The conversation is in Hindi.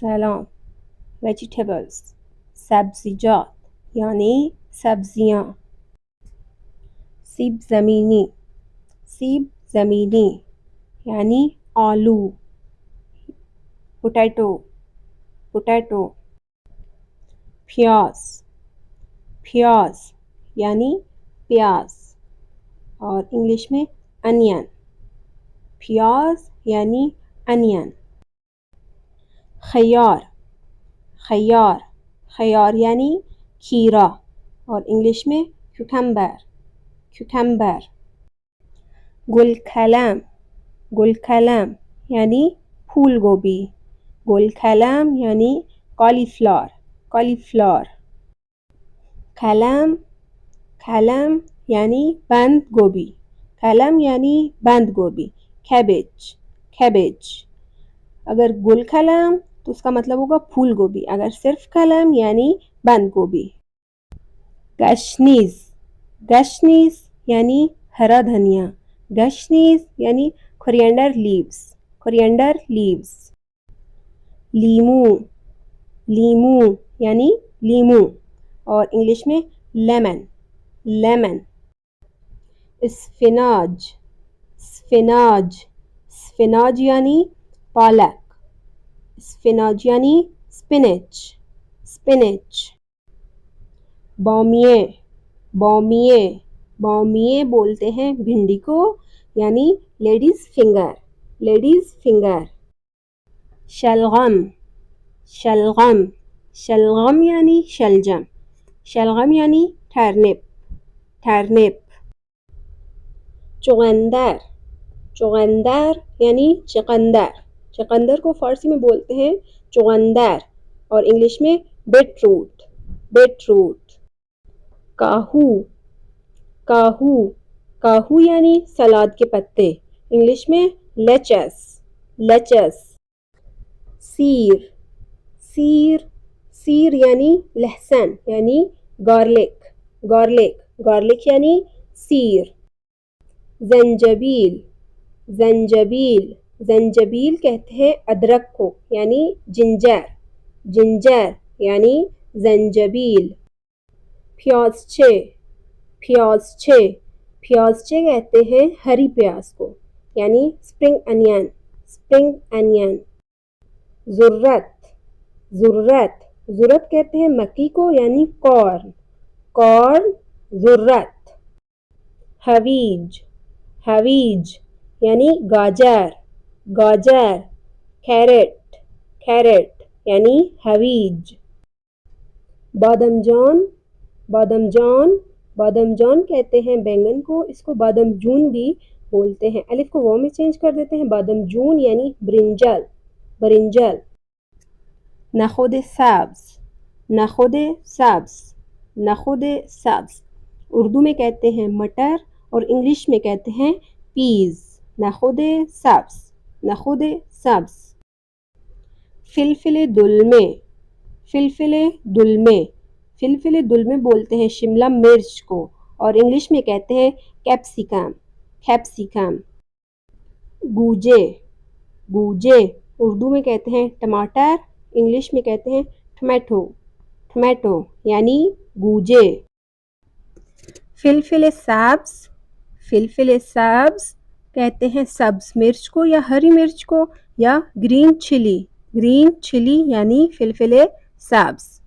सलाम। vegetables सब्ज़िजात यानी सब्जियाँ। सीब ज़मीनी यानी आलू। पोटैटो। प्याज यानी प्याज और इंग्लिश में अनियन। प्याज यानी अनियन। खयार यानी खीरा और इंग्लिश में क्यूकम्बर। गुलकलम यानी फूल गोभी। गुलकलम यानी कॉलीफ्लावर। कलम यानी बंद गोभी। कैबेज। अगर गुलकलम तो उसका मतलब होगा फूल गोभी, अगर सिर्फ कलम यानी बंद गोभी। गशनीज यानी हरा धनिया। गशनीज यानी कोरिएंडर लीव्स। लीमू यानी लीमू और इंग्लिश में लेमन। स्पिनाच यानी पालक। स्पिनाच यानी स्पिनच। बौमिये बोलते हैं भिंडी को, यानी लेडीज फिंगर। शलगम यानी शलजम यानी टर्निप। चुकंदर यानी चुकंदर को फारसी में बोलते हैं चुकंदर और इंग्लिश में बीटरूट। काहू यानी सलाद के पत्ते, इंग्लिश में लेचस। सीर यानी लहसुन यानी गार्लिक यानी सीर। जंजबील कहते हैं अदरक को, यानी जिंजर यानी जंजबील। प्याज़ कहते हैं हरी प्याज को, यानी स्प्रिंग अनियन। ज़ुर्रत कहते हैं मक्की को, यानी कॉर्न ज़ुर्रत। हवीज यानी गाजर। कैरेट यानी हवीज। बादामजान कहते हैं बैंगन को, इसको बादामजून भी बोलते हैं। अलिफ को वाव में चेंज कर देते हैं, बादामजून यानी ब्रिंजल। नखुद सब्ज़ उर्दू में कहते हैं मटर और इंग्लिश में कहते हैं पीज। नखुद सब्ज़। फिलफिल दुलमे बोलते हैं शिमला मिर्च को और इंग्लिश में कहते हैं कैप्सिकम। गूजे उर्दू में कहते हैं टमाटर, इंग्लिश में कहते हैं टोमेटो यानी गूजे। फिलफिल सब्ज़ कहते हैं सब्ज मिर्च को या हरी मिर्च को, या ग्रीन चिली यानी फिलफिल सब्ज़।